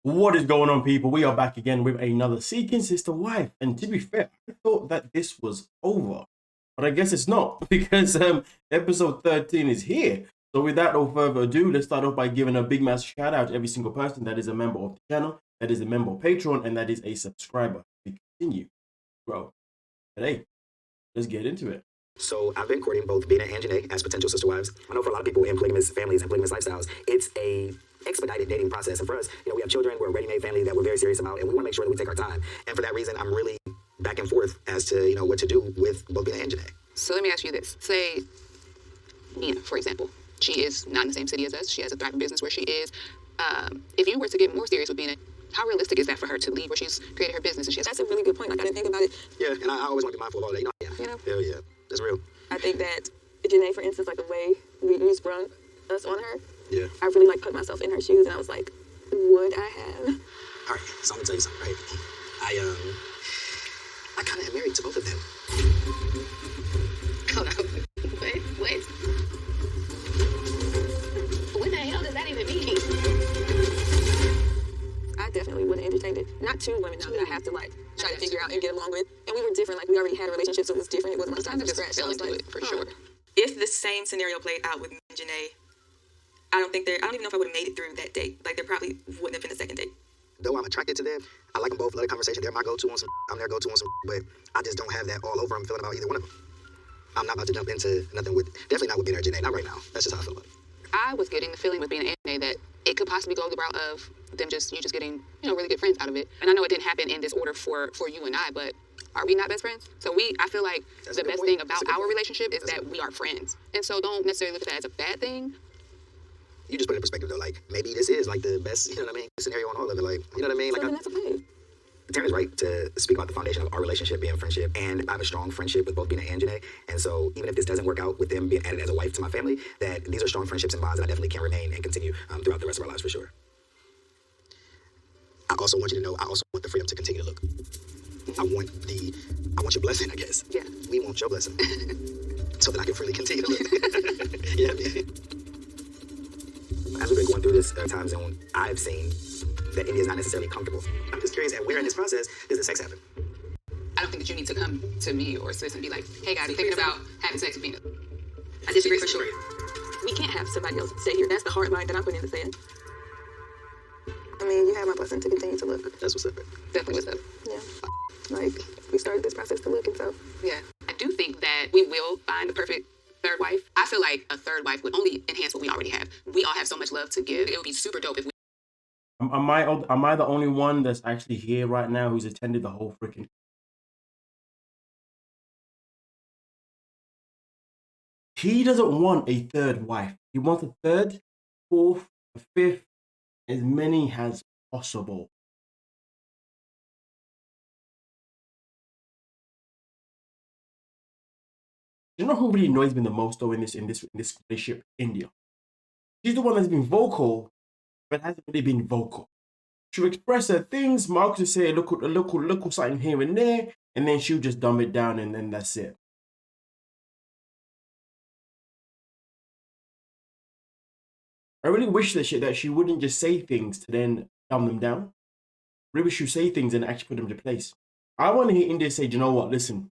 What is going on, people? We are back again with another Seeking Sister Wife. And to be fair, I thought that this was over. But I guess it's not, because episode 13 is here. So without no further ado, let's start off by giving a big massive shout out to every single person that is a member of the channel, that is a member of Patreon, and that is a subscriber. We continue to grow. Today, let's get into it. So I've been courting both Bina and Janae as potential sister wives. I know for a lot of people in polygamous families and polygamous lifestyles, it's a expedited dating process. And for us, we have children, we're a ready-made family that we're very serious about, and we want to make sure that we take our time. And for that reason, I'm really back and forth as to, what to do with both Bina and Janae. So let me ask you this. Say, Nina, for example, she is not in the same city as us. She has a thriving business where she is. If you were to get more serious with Bina, how realistic is that for her to leave where she's created her business? And That's a really good point. Like, I didn't think about it. Yeah, and I always want to be mindful of all that. Hell yeah. That's real. I think that Janae, for instance, like the way you sprung us on her, Yeah. I really put myself in her shoes, and I was like, would I have? All right, so I'm gonna tell you something, right? I kind of am married to both of them. hold on. What? What the hell does that even mean? I definitely wouldn't entertain it. Not two women now that I have to try to figure out and get along with. And we were different. Like, we already had a relationship, so it was different. It wasn't like Sometimes from I just scratch. fell into it, for sure. If the same scenario played out with me and Janae, I don't even know if I would have made it through that date. Like, there probably wouldn't have been a second date. Though I'm attracted to them, I like them both. Love the conversation. They're my go-to on some. I'm their go-to on some. But I just don't have that all over I'm feeling about either one of them. I'm not about to jump into nothing with, definitely not with Bina or Janae. Not right now. That's just how I feel about it. I was getting the feeling with being an Janae that it could possibly go the route of you just getting, really good friends out of it. And I know it didn't happen in this order for you and I, but are we not best friends? So I feel like That's the a good best point. thing about our relationship is that we are friends. And so don't necessarily look at that as a bad thing. You just put it in perspective though. Like, maybe this is like the best, scenario on all of it. Like, you know what I mean? So Like, then that's okay. Taryn is right to speak about the foundation of our relationship being friendship, and I have a strong friendship with both Bina and Janae. And so even if this doesn't work out with them being added as a wife to my family, that these are strong friendships and bonds that I definitely can remain and continue throughout the rest of our lives for sure. I also want you to know, I also want the freedom to continue to look. I want your blessing, I guess. Yeah. We want your blessing. So that I can freely continue to look. Yeah, man. As we've been going through this time zone, I've seen that India is not necessarily comfortable. I'm just curious at where in this process does the sex happen? I don't think that you need to come to me or sis and be like, hey guys, I'm thinking about having sex with Bina. I disagree for sure. We can't have somebody else stay here. That's the hard line that I put in the sand. I mean, you have my blessing to continue to look. That's what's up. Definitely what's up. Yeah. Like, we started this process to look, and so. Yeah. I do think that we will find the perfect third wife. I feel like a third wife would only enhance what we already have. We all have so much love to give. It would be super dope if we. Am I the only one that's actually here right now who's attended the whole freaking... He doesn't want a third wife. He wants a third, fourth, a fifth, as many as possible. You know who really annoys me the most though in this relationship? India. She's the one that's been vocal, but hasn't really been vocal. She'll express her things, Marcus will say look something here and there, and then she'll just dumb it down and then that's it. I really wish that she wouldn't just say things to then dumb them down. I really wish she'd say things and actually put them into place. I want to hear India say, you know what, listen,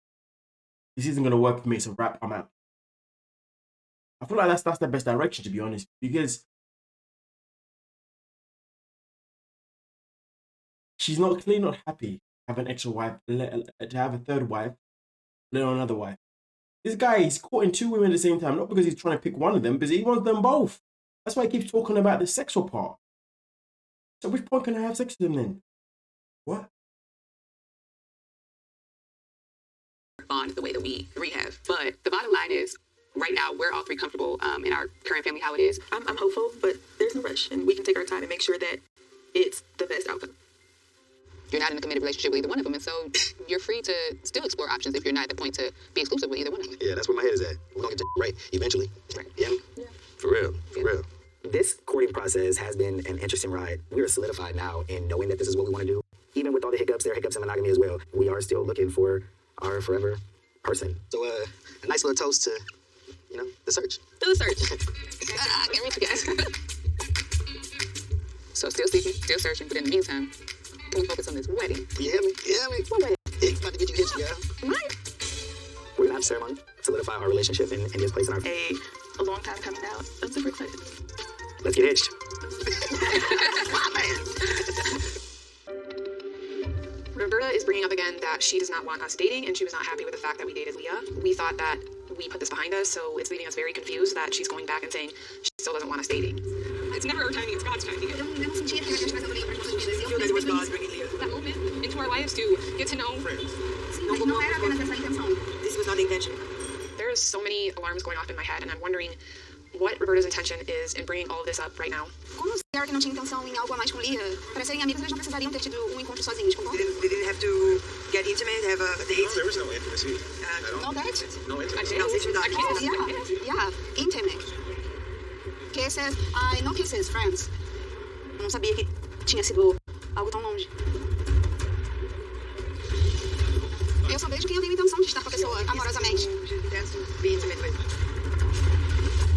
this isn't going to work for me, it's a wrap, I'm out. I feel like that's the best direction, to be honest, because she's clearly not happy to have an extra wife, to have a third wife, let alone another wife. This guy is courting two women at the same time, not because he's trying to pick one of them, because he wants them both. That's why he keeps talking about the sexual part. So which point can I have sex with him then? What? Bond the way that we have. But the bottom line is, right now, we're all three comfortable in our current family, how it is. I'm hopeful, but there's no rush, and we can take our time and make sure that it's the best outcome. You're not in a committed relationship with either one of them, and so you're free to still explore options if you're not at the point to be exclusive with either one of them. Yeah, that's where my head is at. We're going to get right eventually. Right. Yeah? Yeah. For real. This courting process has been an interesting ride. We are solidified now in knowing that this is what we want to do. Even with all the hiccups, there are hiccups in monogamy as well. We are still looking for our forever person. So a nice little toast to, the search. To the search. I can't reach you guys. So still seeking, still searching, but in the meantime, can we focus on this wedding? You hear me? You hear me? What wedding? Yeah, about to get you hitched, girl. Right. We're gonna have a ceremony, solidify our relationship and just place in our. A long time coming out. I'm super excited. Let's get hitched. Roberta is bringing up again that she does not want us dating, and she was not happy with the fact that we dated Leah. We thought that we put this behind us, so it's leaving us very confused that she's going back and saying she still doesn't want us dating. It's never our timing, it's God's timing. Eu não sentia que a gente mais alguém pra gente. I feel that it was God bringing Leah. That moment into our lives to get to know. Sim, mas não era apenas essa a intenção. This was not the intention. There's so many alarms going off in my head, and I'm wondering what Roberta's intention is in bringing all of this up right now. Como o Derek não tinha intenção em algo a mais com Leah, para serem amigos eles não precisariam ter tido um encontro sozinhos, concorda? They didn't have to get intimate, have a date. There was no intimacy. No date? No intimacy. Não, sexual. Yeah, intimate. Kisses, no kisses, friends. Eu não sabia que tinha sido algo tão longe. Eu só vejo quem eu tenho intenção de estar com a pessoa amorosamente. Be intimate with.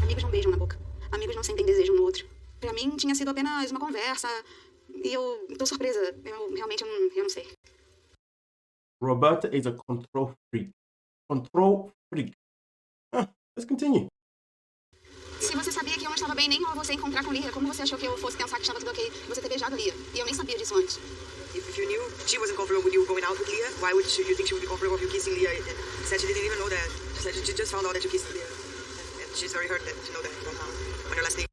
Amigos não beijam na boca. Amigos não sentem desejo um no outro. Pra mim, tinha sido apenas uma conversa. E eu tô surpresa. Eu realmente eu não sei. Roberta is a control freak. Control freak. Let's continue. Se você sabia que eu não estava bem nem ao você encontrar com Lia, como você achou que eu fosse pensar que estava tudo ok você ter beijado Lia? E eu nem sabia disso antes. If you knew she wasn't comfortable with you going out with Leah, why would you think she would be comfortable with you kissing Leah? She said she didn't even know that. She said she just found out that you kissed Leah. And she's very hurt that to know that about now. On your last name.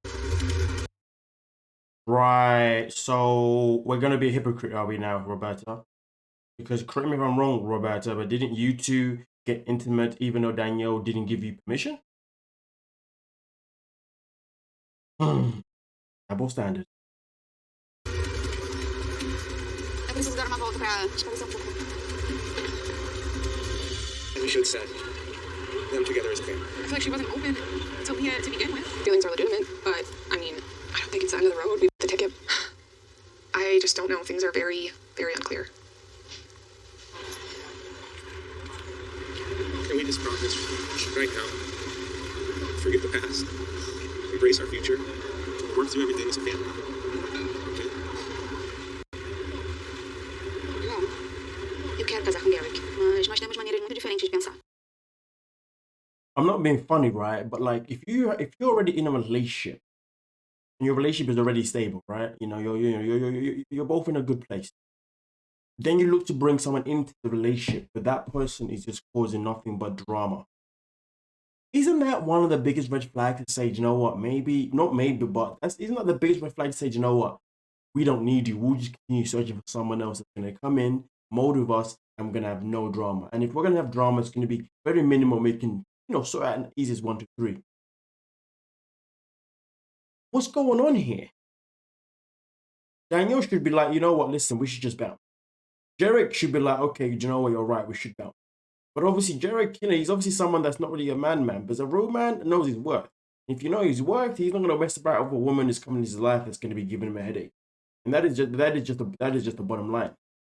Right, so we're going to be a hypocrite, are we now, Roberta? Because correct me if I'm wrong, Roberta, but didn't you two get intimate even though Danielle didn't give you permission? Double standard. Eu preciso dar uma volta pra esclarecer um pouco. We should set them together as a family. I feel like she wasn't open to Leah to begin with. Feelings are legitimate, but I mean, I don't think it's the end of the road. We have the ticket. I just don't know. Things are very, very unclear. Can we just promise right now? Forget the past. Embrace our future. Work through everything as a family. Okay? Eu quero casar com Derek, mas nós temos maneiras muito diferentes de pensar. I'm not being funny, right? But like, if you're already in a relationship, and your relationship is already stable, right? You know, you're both in a good place. Then you look to bring someone into the relationship, but that person is just causing nothing but drama. Isn't that one of the biggest red flags to say, you know what, maybe, not maybe, but isn't that the biggest red flag to say, you know what, we don't need you. We'll just continue searching for someone else that's going to come in, mold with us, and we're going to have no drama. And if we're going to have drama, it's going to be very minimal, making, sort out an easiest 1 to 3. What's going on here? Danielle should be like, you know what, listen, we should just bounce. Jarek should be like, okay, you know what, you're right, we should bounce. But obviously, Jarek, he's obviously someone that's not really a man, but a real man knows his worth. If you know his worth, he's not going to mess about with a woman who's coming into his life that's going to be giving him a headache. And that is just the bottom line.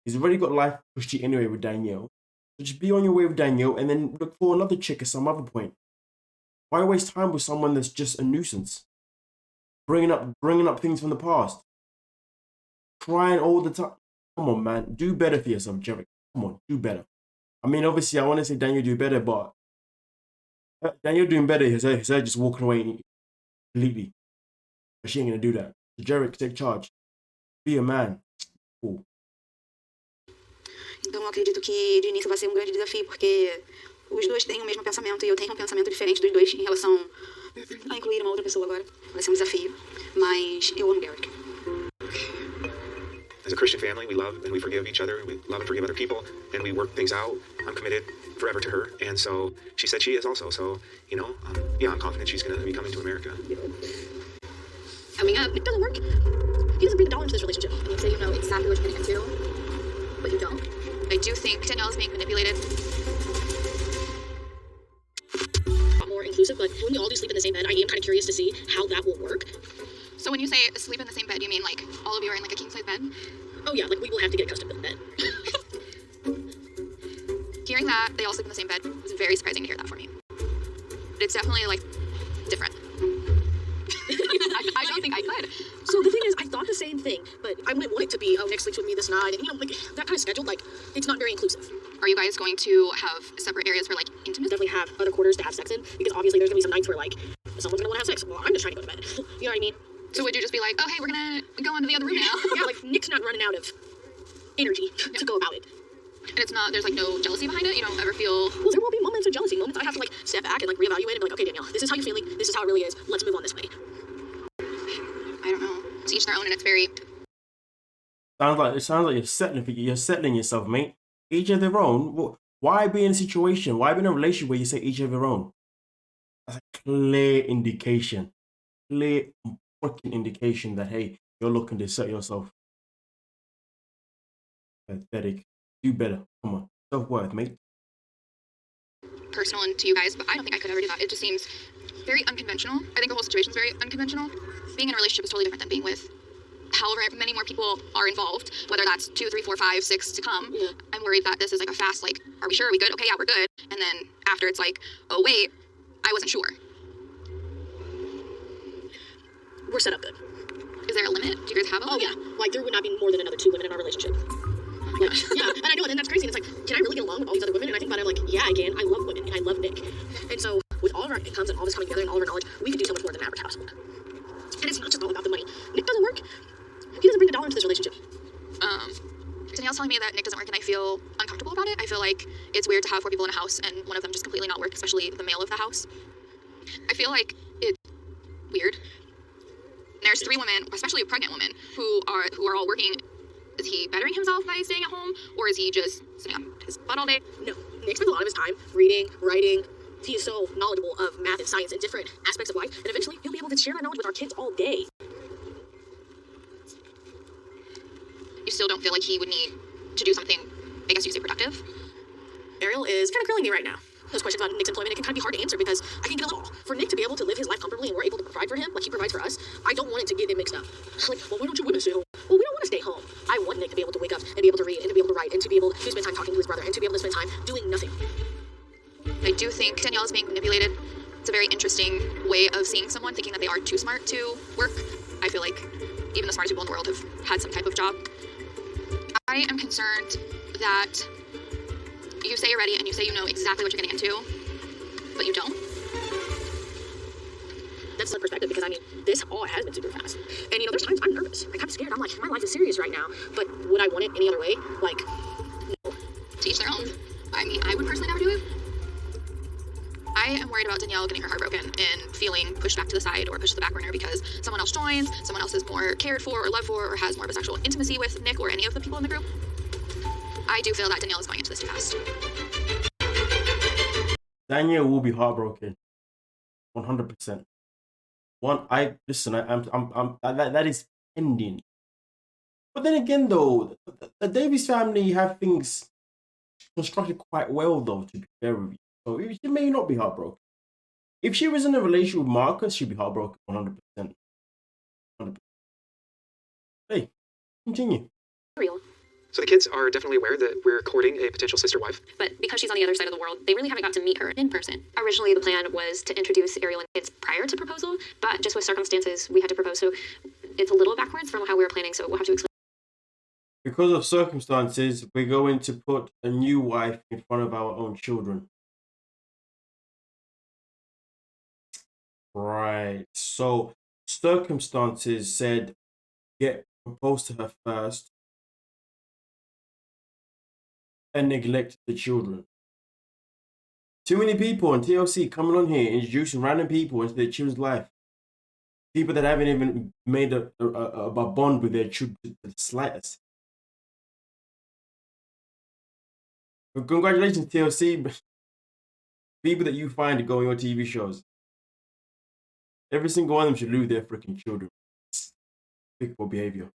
He's already got life pushy anyway with Danielle. So just be on your way with Danielle and then look for another chick at some other point. Why waste time with someone that's just a nuisance? Bringing up things from the past. Crying all the time. Come on, man. Do better for yourself, Jarek. Come on, do better. I mean, obviously, I want to say Daniel do better, but Daniel doing better is her just walking away completely. But she ain't going to do that. So, Jarek, take charge. Be a man. Cool. Então, eu acredito que de início vai ser um grande desafio, porque os dois têm o mesmo pensamento e eu tenho um pensamento diferente dos dois em relação a incluir uma outra pessoa agora. Vai ser um desafio, mas eu amo Derek. As a Christian family, we love and we forgive each other. We love and forgive other people, and we work things out. I'm committed forever to her, and so she said she is also. So, I'm confident she's going to be coming to America. Coming up, it doesn't work. He doesn't bring the dollar into this relationship. And you say you know exactly what you're getting into, but you don't. I do think Danielle is being manipulated. More inclusive, but when we all do sleep in the same bed, I am kind of curious to see how that will work. So when you say sleep in the same bed, you mean like all of you are in like a king-size bed? Oh yeah, like we will have to get accustomed to the bed. Hearing that they all sleep in the same bed was very surprising to hear that for me. But it's definitely like different. I don't think I could. So So the thing is, I thought the same thing, but I wouldn't want it to be, oh, Nick sleeps with me this night, and like that kind of schedule, like it's not very inclusive. Are you guys going to have separate areas for like intimacy? Definitely have other quarters to have sex in, because obviously there's gonna be some nights where like someone's gonna want to have sex. Well, I'm just trying to go to bed. You know what I mean? So would you just be like, oh hey, we're gonna go into the other room now? Yeah, like Nick's not running out of energy to go about it. And it's not, there's like no jealousy behind it? You don't ever feel... Well, there will be moments of jealousy, moments I have to like step back and like reevaluate and be like, okay, Danielle, this is how you're feeling, this is how it really is, let's move on this way. I don't know. To each their own, and it's very... Sounds like you're settling yourself, mate. Each of their own. Why be in a situation? Why be in a relationship where you say each of their own? That's a clear indication. Clear fucking indication that, hey, you're looking to set yourself. Pathetic. Do better. Come on. Self-worth, mate. Personal and to you guys, but I don't think I could ever do that. It just seems very unconventional. I think the whole situation is very unconventional. Being in a relationship is totally different than being with however many more people are involved, whether that's 2, 3, 4, 5, 6 to come. Yeah. I'm worried that this is like a fast, like, are we sure? Are we good? Okay, yeah, we're good. And then after it's like, oh wait, I wasn't sure. We're set up good. Is there a limit? Do you guys have a limit? Oh yeah, like there would not be more than another 2 women in our relationship. Like, yeah, and I know, and that's crazy. And it's like, can I really get along with all these other women? And I think about it, I'm like, yeah, I can. I love women, and I love Nick. And so, with all of our incomes and all this coming together and all of our knowledge, we could do so much more than an average household. And it's not just all about the money. Nick doesn't work. He doesn't bring a dollar into this relationship. Danielle's telling me that Nick doesn't work, and I feel uncomfortable about it. I feel like it's weird to have 4 people in a house and one of them just completely not work, especially the male of the house. I feel like it's weird. There's 3 women, especially a pregnant woman, who are all working. Is he bettering himself by staying at home, or is he just sitting on his butt all day? No. Nick spends a lot of his time reading, writing. He is so knowledgeable of math and science and different aspects of life, and eventually he'll be able to share that knowledge with our kids all day. You still don't feel like he would need to do something, I guess you could say, productive? Ariel is kind of grilling me right now. Those questions about Nick's employment, it can kind of be hard to answer because I can get a little... For Nick to be able to live his life comfortably and we're able to provide for him like he provides for us, I don't want it to get it mixed up. Like, well, why don't you women stay home? Well, we don't want to stay home. I want Nick to be able to wake up and be able to read and to be able to write and to be able to spend time talking to his brother and to be able to spend time doing nothing. I do think Danielle is being manipulated. It's a very interesting way of seeing someone, thinking that they are too smart to work. I feel like even the smartest people in the world have had some type of job. I am concerned that you say you're ready and you say you know exactly what you're getting into, but you don't. That's the perspective because, I mean, this all has been super fast. And, you know, there's times I'm nervous. Like, I'm scared. I'm like, my life is serious right now. But would I want it any other way? Like, no. To each their own. I mean, I would personally never do it. I am worried about Danielle getting her heart broken and feeling pushed back to the side or pushed to the back burner because someone else joins, someone else is more cared for or loved for or has more of a sexual intimacy with Nick or any of the people in the group. I do feel that Danielle is going into this too fast. Danielle will be heartbroken, 100%. That is pending. But then again, though, the Davies family have things constructed quite well, though. To be fair with you, so she may not be heartbroken. If she was in a relationship with Marcus, she'd be heartbroken, 100%. 100%. Hey, continue. Real. So the kids are definitely aware that we're courting a potential sister wife. But because she's on the other side of the world, they really haven't got to meet her in person. Originally, the plan was to introduce Ariel and kids prior to proposal, but just with circumstances, we had to propose. So it's a little backwards from how we were planning, so we'll have to explain. Because of circumstances, we're going to put a new wife in front of our own children. Right. So circumstances said, get proposed to her first and neglect the children. Too many people on TLC coming on here introducing random people into their children's life. People that haven't even made a bond with their children to the slightest. But congratulations, TLC. But people that you find to go on your TV shows. Every single one of them should lose their freaking children. Pick for behavior.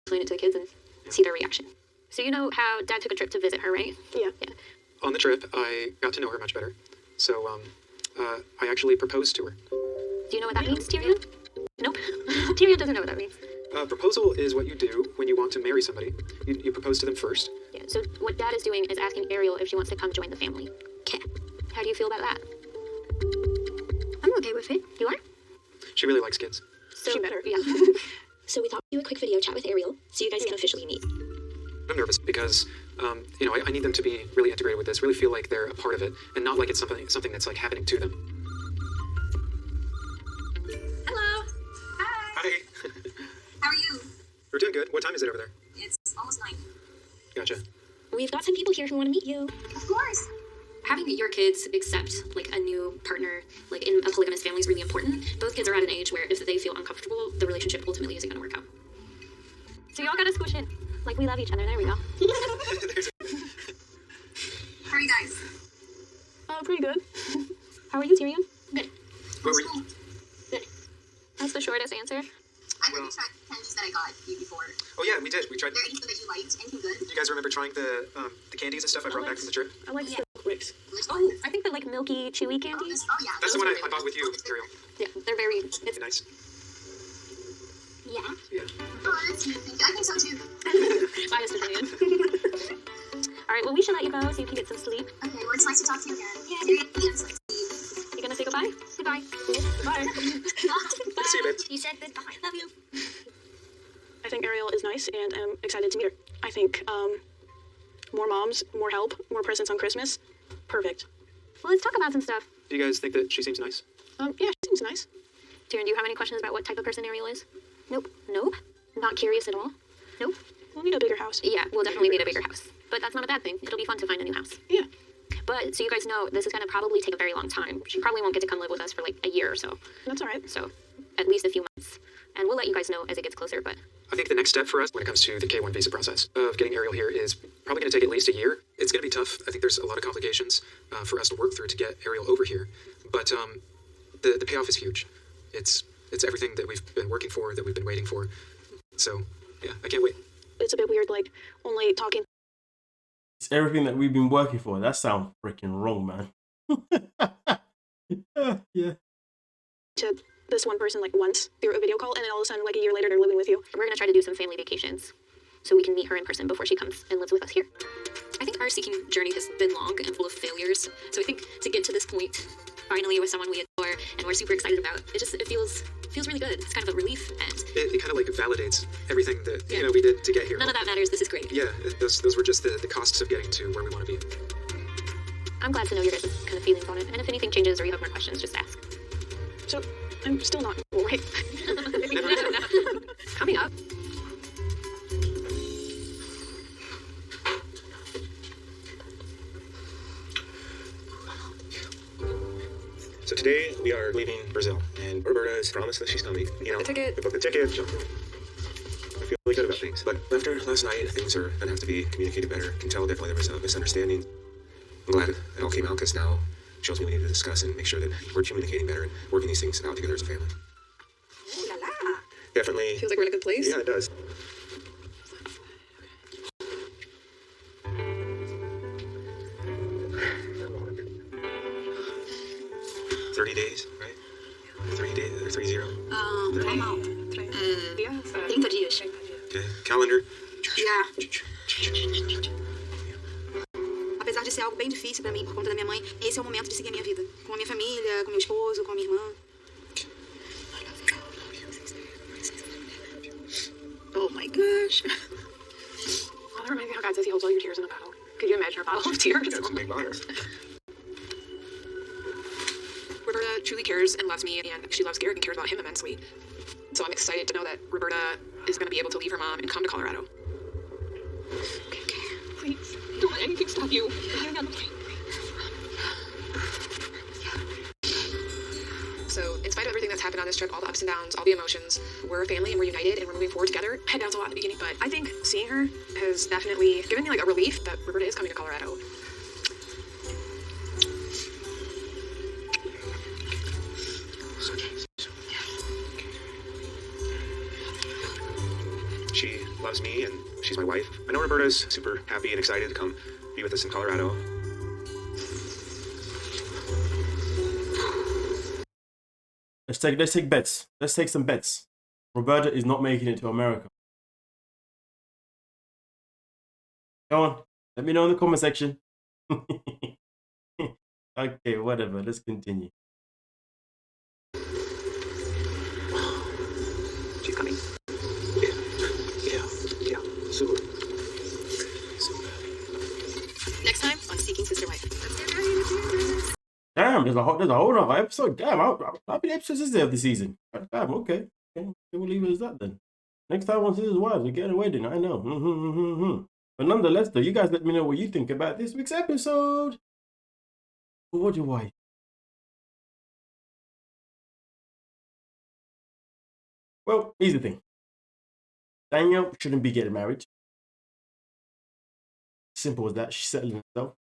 Explain it to the kids and see their reaction. So you know how Dad took a trip to visit her, right? Yeah. On the trip, I got to know her much better. So, I actually proposed to her. Do you know what that means, Tyrion? Nope. Tyrion doesn't know what that means. Proposal is what you do when you want to marry somebody. You propose to them first. Yeah, so what Dad is doing is asking Ariel if she wants to come join the family. Okay. How do you feel about that? I'm okay with it. You are? She really likes kids. So, She better. Yeah. So we thought we'd do a quick video chat with Ariel so you guys can officially meet. I'm nervous because, I need them to be really integrated with this, really feel like they're a part of it, and not like it's something that's like happening to them. Hello. Hi. Hi. How are you? We're doing good. What time is it over there? It's almost 9. Gotcha. We've got some people here who want to meet you. Of course. having your kids accept like a new partner, like in a polygamous family, is really important. Both kids are at an age where if they feel uncomfortable, the relationship ultimately isn't going to work out. So y'all gotta squish in. Like we love each other. There we go. How are you guys? Pretty good. How are you, Tyrion? Good. What were you? Good. That's the shortest answer. I really tried candies that I got you before. Oh yeah, we did. We tried. Are there anything that you liked? Anything good? You guys remember trying the candies and stuff I brought back from the trip? I like Yeah. the Wicks. Which Oh, one? I think the like milky, chewy Oh, candies. yeah. That's the one I really bought with you, Ariel. Yeah, they're very. It's Nice. Yeah. Yeah. Oh, that's cute. Thank you. I think so too. biased opinion. All right, well we should let you go so you can get some sleep. Okay, well, it's nice to talk to you again. Yeah. Seriously. You gonna say goodbye? Goodbye. Bye. See you, babe. You said goodbye. Love you. I think Ariel is nice, and I'm excited to meet her. I think more moms, more help, more presents on Christmas. Perfect. Well, let's talk about some stuff. Do you guys think that she seems nice? Yeah, she seems nice. Tyrion, do you have any questions about what type of person Ariel is? Nope. Nope. Not curious at all? Nope. We'll need a bigger house. Yeah, we'll definitely need a bigger house. But that's not a bad thing. It'll be fun to find a new house. Yeah. But so you guys know, this is going to probably take a very long time. She probably won't get to come live with us for like a year or so. That's all right. So at least a few months. And we'll let you guys know as it gets closer, but I think the next step for us when it comes to the K1 visa process of getting Ariel here is probably going to take at least a year. It's going to be tough. I think there's a lot of complications for us to work through to get Ariel over here. But the payoff is huge. It's everything that we've been working for, that we've been waiting for. So, yeah, I can't wait. It's a bit weird, like, only talking It's everything that we've been working for. That sounds freaking wrong, man. Yeah. to this one person, like, once through a video call, and then all of a sudden, like, a year later, they're living with you. we're going to try to do some family vacations so we can meet her in person before she comes and lives with us here. I think our seeking journey has been long and full of failures. So I think to get to this point, finally with someone we adore and we're super excited about, it feels really good. It's kind of a relief, and It kind of like validates everything that we did to get here. none of that matters. This is great. Yeah, those were just the costs of getting to where we want to be. I'm glad to know your guys' kind of feelings on it. And if anything changes or you have more questions, just ask. So, I'm still not cool, right? Coming up. So today we are leaving Brazil, and Roberta has promised that she's coming. The ticket. We booked the ticket. So I feel really good about things. But after last night, things are gonna have to be communicated better. I can tell definitely there was a misunderstanding. I'm glad it all came out because now it shows me we need to discuss and make sure that we're communicating better and working these things out together as a family. Ooh la la. Definitely. Feels like we're in a good place. Yeah, it does. $30, right? 3 days, or 30. Normal. 30 dias. Okay, calendar. Yeah. Apesar de ser algo bem difícil pra mim por conta da minha mãe, esse é o momento de seguir a minha vida. Com a minha família, com meu esposo, com a minha irmã. Oh my gosh. Oh, that reminds me how God says he holds all your tears in a bottle. Could you imagine a bottle of tears? Got some big bottles. Roberta truly cares and loves me, and she loves Garrett and cares about him immensely. So I'm excited to know that Roberta is going to be able to leave her mom and come to Colorado. Okay. Please, don't let anything stop you. You're getting on the plane. So, in spite of everything that's happened on this trip, all the ups and downs, all the emotions, we're a family and we're united and we're moving forward together. Head downs a lot in the beginning, but I think seeing her has definitely given me like a relief that Roberta is coming to Colorado. She loves me and she's my wife. I know Roberta's super happy and excited to come be with us in Colorado. Let's take bets. Let's take some bets. Roberta is not making it to America. Go on. Let me know in the comment section. Okay, whatever. Let's continue. Super. Next time on Seeking Sister Wife. Damn, there's a whole other episode. Damn, how many episodes is there of the season? Damn, okay. We'll leave it as that then. Next time on Sisters Wives, we get a wedding. I know. But nonetheless, though, you guys let me know what you think about this week's episode. What do I? Well, here's the thing. Danielle shouldn't be getting married. Simple as that. She's settling herself.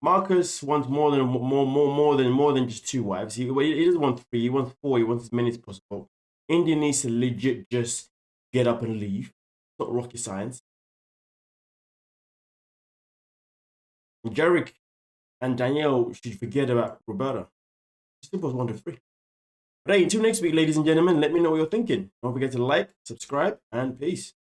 Marcus wants more than just 2 wives. He doesn't want 3. He wants 4. He wants as many as possible. India needs to legit just get up and leave. It's not rocket science. Jarek and Danielle should forget about Roberta. Simple as 1 to 3. But hey, until next week, ladies and gentlemen, let me know what you're thinking. Don't forget to like, subscribe, and peace.